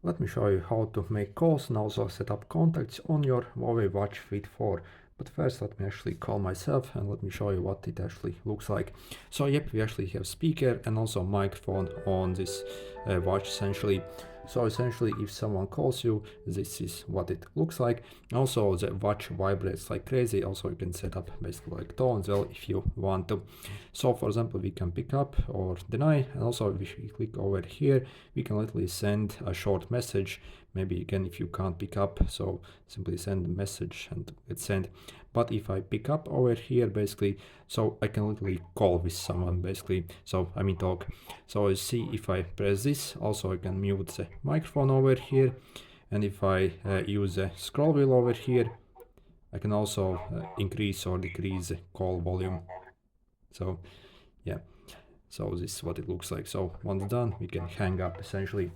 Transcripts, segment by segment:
Let me show you how to make calls and also set up contacts on your Huawei Watch Fit 4. But first let me actually call myself and let me show you what it actually looks like. So yep, we actually have speaker and also microphone on this watch essentially. So essentially if someone calls you, this is what it looks like. Also the watch vibrates like crazy. Also you can set up basically like tone as well if you want to. So for example, we can pick up or deny, and also if we click over here, we can literally send a short message. Maybe again, if you can't pick up, so simply send a message and it's sent. But if I pick up over here, basically, so I can literally call with someone basically. So I mean talk. So you see, if I press this, also I can mute the microphone over here. And if I use the scroll wheel over here, I can also increase or decrease the call volume. So yeah, so this is what it looks like. So once done, we can hang up essentially.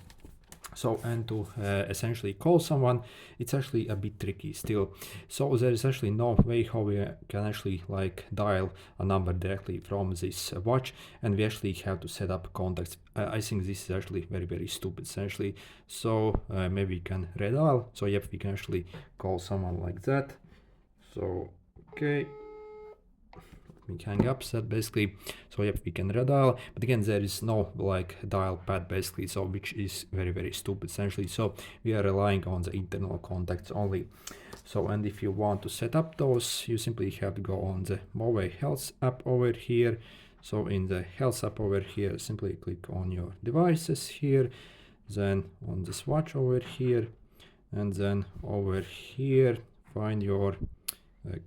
So, and to essentially call someone, it's actually a bit tricky still. So there is actually no way how we can actually like dial a number directly from this watch, and we actually have to set up contacts. I think this is actually very stupid essentially. So maybe we can redial. So yep, we can actually call someone like that. So okay, we hang up set basically. So yep, we can redial, but again there is no like dial pad basically, so which is very stupid essentially. So we are relying on the internal contacts only. So and if you want to set up those, you simply have to go on the Huawei Health app over here. So in the Health app over here, simply click on your devices here, then on this watch over here, and then over here find your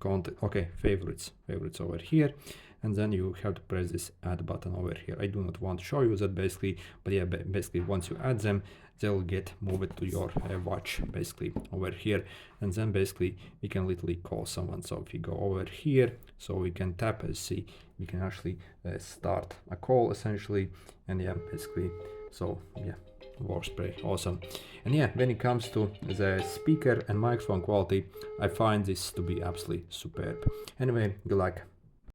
contact, okay, favorites over here, and then you have to press this add button over here. I do not want to show you that basically, but yeah, basically once you add them, they'll get moved to your watch basically over here, and then basically we can literally call someone. So if you go over here, so we can tap and see we can actually start a call essentially, and yeah, basically, so yeah, works pretty awesome. And yeah, when it comes to the speaker and microphone quality, I find this to be absolutely superb. Anyway, good luck.